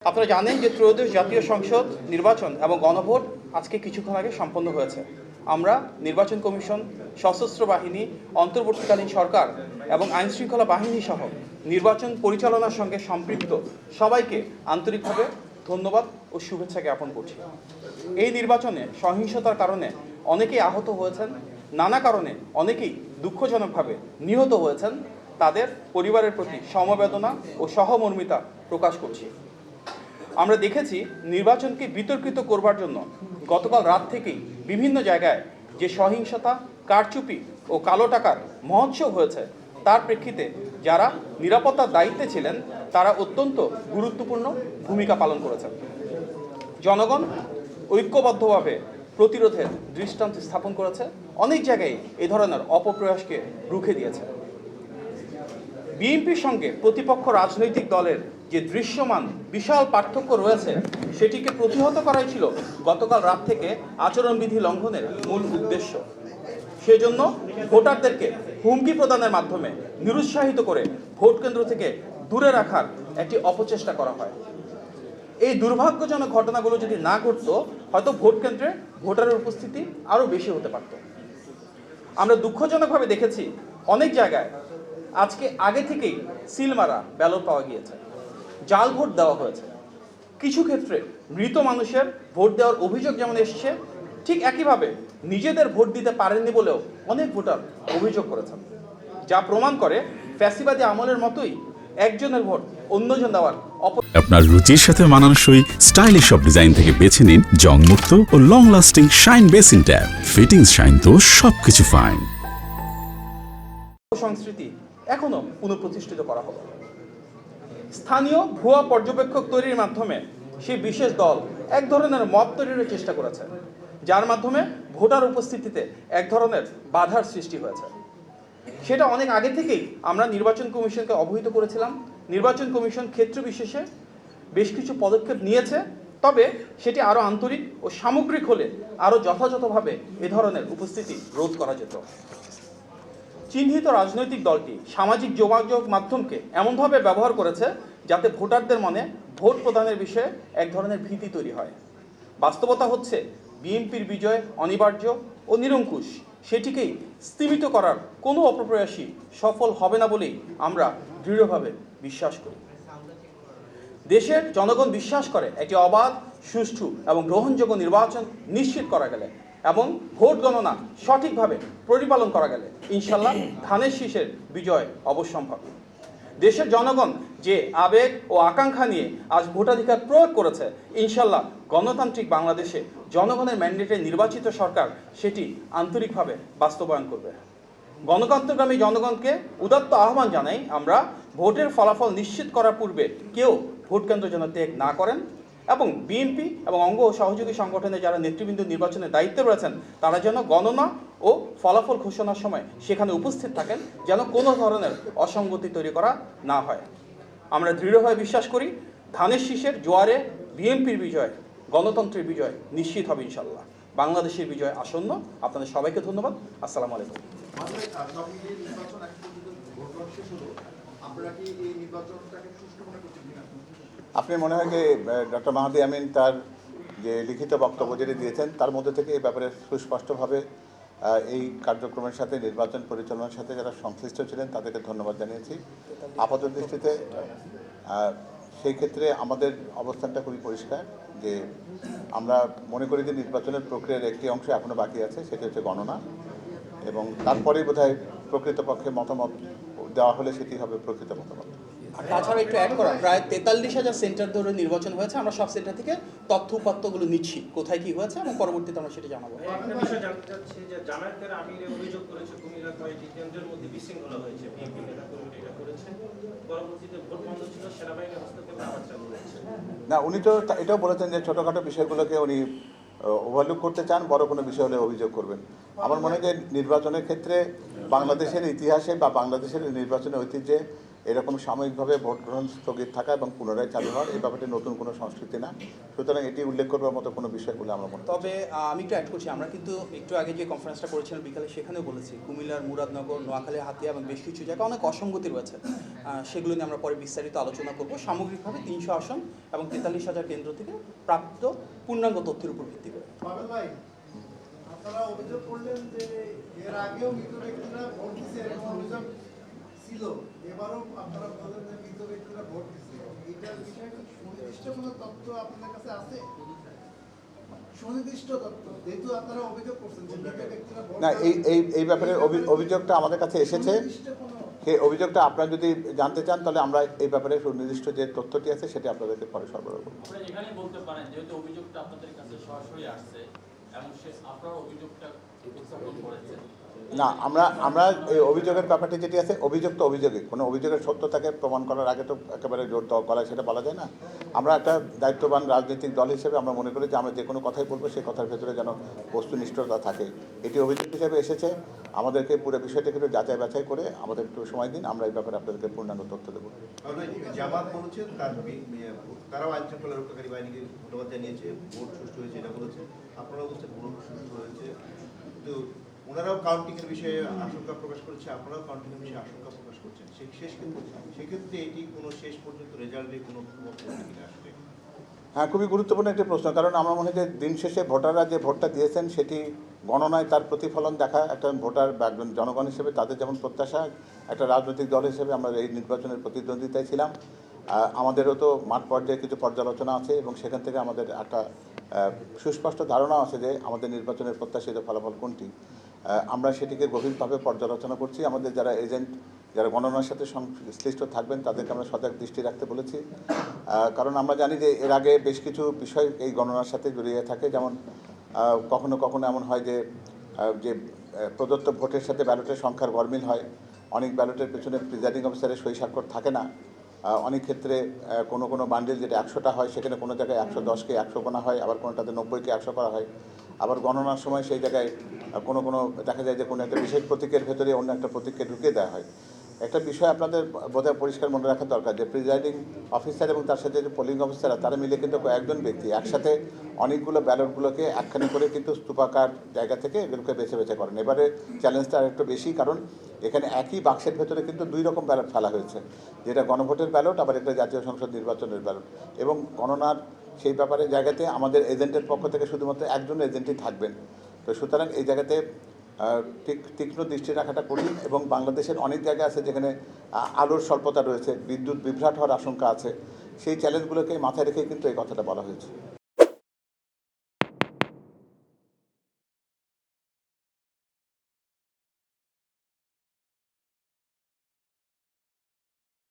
আপনারা জানেন যে ত্রয়োদশ জাতীয় সংসদ নির্বাচন এবং গণভোট আজকে কিছুক্ষণ আগে সম্পন্ন হয়েছে। আমরা নির্বাচন কমিশন, সশস্ত্র বাহিনী, অন্তর্বর্তীকালীন সরকার এবং আইনশৃঙ্খলা বাহিনী সহ নির্বাচন পরিচালনার সঙ্গে সম্পৃক্ত সবাইকে আন্তরিকভাবে ধন্যবাদ ও শুভেচ্ছা জ্ঞাপন করছি। এই নির্বাচনে সহিংসতার কারণে অনেকেই আহত হয়েছেন, নানা কারণে অনেকেই দুঃখজনকভাবে নিহত হয়েছেন। তাদের পরিবারের প্রতি সমবেদনা ও সহমর্মিতা প্রকাশ করছি। আমরা দেখেছি নির্বাচনকে বিতর্কিত করবার জন্য গতকাল রাত থেকেই বিভিন্ন জায়গায় যে সহিংসতা, কারচুপি ও কালো টাকার মহোৎসব হয়েছে, তার প্রেক্ষিতে যারা নিরাপত্তার দায়িত্বে ছিলেন তারা অত্যন্ত গুরুত্বপূর্ণ ভূমিকা পালন করেছেন। জনগণ ঐক্যবদ্ধভাবে প্রতিরোধের দৃষ্টান্ত স্থাপন করেছে, অনেক জায়গায় এই ধরনের অপপ্রয়াসকে রুখে দিয়েছে। বিএনপির সঙ্গে প্রতিপক্ষ রাজনৈতিক দলের যে দৃশ্যমান বিশাল পার্থক্য রয়েছে, সেটিকে প্রতিহত করাই ছিল গতকাল রাত থেকে আচরণবিধি লঙ্ঘনের মূল উদ্দেশ্য। সেজন্য ভোটারদেরকে হুমকি প্রদানের মাধ্যমে নিরুৎসাহিত করে ভোট কেন্দ্র থেকে দূরে রাখার একটি অপচেষ্টা করা হয়। এই দুর্ভাগ্যজনক ঘটনাগুলো যদি না ঘটতো, হয়তো ভোট কেন্দ্রে ভোটারের উপস্থিতি আরও বেশি হতে পারত। আমরা দুঃখজনকভাবে দেখেছি অনেক জায়গায় আজকে আগে থেকেই সিল মারা ব্যালট পাওয়া গিয়েছে, জাল ভোট দেওয়া হয়েছে। কিছু ক্ষেত্রে মৃত মানুষের ভোট দেওয়ার অভিযোগ যেমন এসছে, ঠিক একইভাবে নিজেদের ভোট দিতে পারেননি বলেও অনেক ভোটার অভিযোগ করেছেন, যা প্রমাণ করে ফ্যাসিবাদী আমলের মতোই একজনের ভোট অন্যজন দেওয়ার আপনার রুচির সাথে মানানসই স্টাইলিশ সব ডিজাইন থেকে বেছে নিন জংমুক্ত ও long lasting shine basin tap. Fittings shine তো সবকিছু ফাইন। সংস্কৃতি এখনো পুনঃপ্রতিষ্ঠিত করা হবে। স্থানীয় ভুয়া পর্যবেক্ষক তৈরির মাধ্যমে সেই বিশেষ দল এক ধরনের মত তৈরির চেষ্টা করেছে, যার মাধ্যমে ভোটার উপস্থিতিতে এক ধরনের বাধার সৃষ্টি হয়েছে। সেটা অনেক আগে থেকেই আমরা নির্বাচন কমিশনকে অবহিত করেছিলাম। নির্বাচন কমিশন ক্ষেত্র বিশেষে বেশ কিছু পদক্ষেপ নিয়েছে, তবে সেটি আরও আন্তরিক ও সামগ্রিক হলে আরও যথাযথভাবে এ ধরনের উপস্থিতি রোধ করা যেত। চিহ্নিত রাজনৈতিক দলটি সামাজিক যোগাযোগ মাধ্যমকে এমনভাবে ব্যবহার করেছে যাতে ভোটারদের মনে ভোট প্রদানের বিষয়ে এক ধরনের ভীতি তৈরি হয়। বাস্তবতা হচ্ছে বিএনপির বিজয় অনিবার্য ও নিরঙ্কুশ। সেটিকেই স্তীমিত করার কোনো অপপ্রয়াসই সফল হবে না বলেই আমরা দৃঢ়ভাবে বিশ্বাস করি। দেশের জনগণ বিশ্বাস করে একটি অবাধ, সুষ্ঠু এবং গ্রহণযোগ্য নির্বাচন নিশ্চিত করা গেলে এবং ভোট গণনা সঠিকভাবে পরিপালন করা গেলে ইনশাল্লাহ ধানের শীষের বিজয় অবশ্যম্ভাবী। দেশের জনগণ যে আবেগ ও আকাঙ্ক্ষা নিয়ে আজ ভোটাধিকার প্রয়োগ করেছে, ইনশাল্লাহ গণতান্ত্রিক বাংলাদেশে জনগণের ম্যান্ডেটে নির্বাচিত সরকার সেটি আন্তরিকভাবে বাস্তবায়ন করবে। গণতন্ত্রগামী জনগণকে উদাত্ত আহ্বান জানাই আমরা, ভোটের ফলাফল নিশ্চিত করার পূর্বে কেউ ভোট কেন্দ্র যেন ত্যাগ না করেন এবং বিএনপি এবং অঙ্গ ও সহযোগী সংগঠনে যারা নেতৃবৃন্দ নির্বাচনের দায়িত্বে রয়েছেন তারা যেন গণনা ও ফলাফল ঘোষণার সময় সেখানে উপস্থিত থাকেন, যেন কোনো ধরনের অসঙ্গতি তৈরি করা না হয়। আমরা দৃঢ়ভাবে বিশ্বাস করি ধানের শীষের জোয়ারে বিএনপির বিজয়, গণতন্ত্রের বিজয় নিশ্চিত হবে ইনশাল্লাহ। বাংলাদেশের বিজয় আসন্ন। আপনাদের সবাইকে ধন্যবাদ। আসসালামু আলাইকুম। আপনি মনে হয় যে ডক্টর মাহাদি আমিন তার যে লিখিত বক্তব্য যেটি দিয়েছেন তার মধ্যে থেকে এই ব্যাপারে সুস্পষ্টভাবে এই কার্যক্রমের সাথে নির্বাচন পরিচালনার সাথে যারা সংশ্লিষ্ট ছিলেন তাদেরকে ধন্যবাদ জানিয়েছি। আপাতত দৃষ্টিতে সেই ক্ষেত্রে আমাদের অবস্থানটা খুবই পরিষ্কার যে আমরা মনে করি যে নির্বাচনের প্রক্রিয়ার একটি অংশ এখনও বাকি আছে, সেটি হচ্ছে গণনা, এবং তারপরেই বোধহয় প্রকৃতপক্ষে মতামত দেওয়া হলে সেটি হবে প্রকৃত মতামত। তাছাড়া একটু অ্যাড করা, প্রায় 43,000 সেন্টার ধরে নির্বাচন হয়েছে। আমরা সব সেন্টার থেকে তথ্য উপাত্তগুলো নিচ্ছি, কোথায় কি হয়েছে, এবং পরবর্তীতে আমরা সেটা জানাবো। একটা বিষয় জানতে চাচ্ছি যে জামায়াতের আমির অভিযোগ করেছে কুমিল্লা কয়েকটি কেন্দ্রের মধ্যে বিশৃঙ্খলা হয়েছে, বিএনপি নেতা কর্মীরা এটা করেছে, পরবর্তীতে ভোট বন্ধ ছিল, সেনাবাহিনীর হস্তক্ষেপে আবার চালু হয়েছে। না, উনি তো এটাও বলেছেন যে ছোটোখাটো বিষয়গুলোকে উনি ওভারলুক করতে চান, বড় কোনো বিষয় হলে অভিযোগ করবেন। আমার মনে হয় যে নির্বাচনের ক্ষেত্রে বাংলাদেশের ইতিহাসে বা বাংলাদেশের নির্বাচনের ঐতিহ্যে এরকম সাময়িকভাবে ভোট গ্রহণ স্থগিত থাকা এবং পুনরায় চালু হওয়ার এই ব্যাপারটি নতুন কোনো সংস্কৃতি না, সুতরাং এটি উল্লেখ করবার মতো কোনো বিষয় বলে আমরা মনে করি না। তবে আমি একটু অ্যাড করছি, আমরা কিন্তু একটু আগে যে কনফারেন্সটা করেছিলাম বিকালে সেখানেও বলেছি কুমিল্লার মুরাদনগর, নোয়াখালী, হাতিয়া এবং বেশ কিছু জায়গায় অনেক অসঙ্গতি রয়েছে, সেগুলো নিয়ে আমরা পরে বিস্তারিত আলোচনা করব। সামগ্রিকভাবে 300 আসন এবং 43,000 কেন্দ্র থেকে প্রাপ্ত পূর্ণাঙ্গ তথ্যের উপর ভিত্তি করে। পাবেল ভাই, আপনারা অভিযোগ করলেন যে এর আগেও মৃত ব্যক্তিরা ভোট দিচ্ছে, এরকম অভিযোগ ছিল, এবারও আপনারা বলেন যে মৃত ব্যক্তিরা ভোট দিচ্ছে। এটার বিষয়ে কি সুনির্দিষ্ট কোনো তথ্য আপনাদের কাছে আছে? সুনির্দিষ্ট তথ্য, যেহেতু আপনারা অভিযোগ করছেন যে মৃত ব্যক্তিরা ভোট না, এই ব্যাপারে অভিযোগটা আমাদের কাছে এসেছে। সুনির্দিষ্ট কোনো সেই অভিযোগটা আপনারা যদি জানতে চান তাহলে আমরা এই ব্যাপারে সুনির্দিষ্ট যে তথ্যটি আছে সেটি আপনাদেরকে পরে সরবরাহ করব। আপনারা এখানে বলতে পারেন যেহেতু অভিযোগটা আপনাদের কাছে সরাসরি আসছে এবং আপনারা অভিযোগটা উপস্থাপন করেছেন। না, আমরা এই অভিযোগের ব্যাপারটি যেটি আছে, অভিযোগ তো অভিযোগই, কোনো অভিযোগের সত্যতাকে প্রমাণ করার আগে তো একেবারে জোর গলায় সেটা বলা যায় না। আমরা একটা দায়িত্ববান রাজনৈতিক দল হিসেবে আমরা মনে করি যে আমরা যে কোনো কথাই বলবো সেই কথার ভেতরে যেন বস্তুনিষ্ঠতা থাকে। এটি অভিযোগ হিসেবে এসেছে, আমাদেরকে পুরো বিষয়টাকে একটু যাচাই বাছাই করে আমাদের একটু সময় দিন, আমরা এই ব্যাপারে আপনাদেরকে পূর্ণাঙ্গ তথ্য দেবো। জামাত বলছে তারাও আইন শৃঙ্খলা রক্ষাকারী বাহিনীকে ধন্যবাদ জানিয়েছে, ভোট সুষ্ঠু হয়েছে এটা বলেছে, আপনারা বলছেন ভোট সুষ্ঠু হয়েছে, কিন্তু ওনারাও কাউন্টিংয়ের বিষয়ে আশঙ্কা প্রকাশ করেছে, আপনারাও কাউন্টিংয়ের বিষয়ে আশঙ্কা প্রকাশ করছেন। সেক্ষেত্রে এটি কোনো শেষ পর্যন্ত রেজাল্টে কোনো প্রভাব পড়বে কিনা আসলে? হ্যাঁ, খুবই গুরুত্বপূর্ণ একটি প্রশ্ন, কারণ আমার মনে হয় যে দিন শেষে ভোটাররা যে ভোটটা দিয়েছেন সেটি গণনায় তার প্রতিফলন দেখা একটা ভোটার বা একজন জনগণ হিসেবে তাদের যেমন প্রত্যাশা, একটা রাজনৈতিক দল হিসেবে আমরা এই নির্বাচনের প্রতিদ্বন্দ্বিতায় ছিলাম। আমাদেরও তো মাঠ পর্যায়ে কিছু পর্যালোচনা আছে এবং সেখান থেকে আমাদের একটা সুস্পষ্ট ধারণা আছে যে আমাদের নির্বাচনের প্রত্যাশিত ফলাফল কোনটি। আমরা সেটিকে গভীরভাবে পর্যালোচনা করছি। আমাদের যারা এজেন্ট, যারা গণনার সাথে সংশ্লিষ্ট থাকবেন তাদেরকে আমরা সজাগ দৃষ্টি রাখতে বলেছি, কারণ আমরা জানি যে এর আগে বেশ কিছু বিষয় এই গণনার সাথে জড়িয়ে থাকে। যেমন কখনো কখনো এমন হয় যে প্রদত্ত ভোটের সাথে ব্যালটের সংখ্যার গরমিল হয়, অনেক ব্যালটের পেছনে প্রিজাইডিং অফিসারের সই স্বাক্ষর থাকে না, অনেক ক্ষেত্রে কোনো বান্ডিল যেটা 100টা হয় সেখানে কোনো জায়গায় 110কে 100 গোনা হয়, আবার কোনোটাতে 90কে 100 করা হয়। আবার গণনার সময় সেই জায়গায় কোনো দেখা যায় যে কোনো একটা বিশেষ প্রতীকের ভেতরে অন্য একটা প্রতীককে ঢুকিয়ে দেওয়া হয়। একটা বিষয় আপনাদের বোধহয় পরিষ্কার মনে রাখা দরকার যে প্রিজাইডিং অফিসার এবং তার সাথে যে পোলিং অফিসাররা তারা মিলে কিন্তু কয়েকজন ব্যক্তি একসাথে অনেকগুলো ব্যালটগুলোকে একখানি করে কিন্তু স্তূপাকার জায়গা থেকে এগুলোকে বেছে বেছে করেন। এবারে চ্যালেঞ্জটা আরেকটু বেশি, কারণ এখানে একই বাক্সের ভেতরে কিন্তু 2 রকম ব্যালট ফেলা হয়েছে, যেটা গণভোটের ব্যালট আবার একটা জাতীয় সংসদ নির্বাচনের ব্যালট। এবং গণনার সেই ব্যাপারে জায়গাতে আমাদের এজেন্টের পক্ষ থেকে শুধুমাত্র একজন এজেন্টই থাকবেন। তো সুতরাং এই জায়গাতে তীক্ষ্ণ দৃষ্টি রাখাটা কঠিন এবং বাংলাদেশের অনেক জায়গা আছে যেখানে আলোর স্বল্পতা রয়েছে, বিদ্যুৎ বিভ্রাট হওয়ার আশঙ্কা আছে। সেই চ্যালেঞ্জগুলোকে মাথায় রেখে কিন্তু এই কথাটা বলা হয়েছে।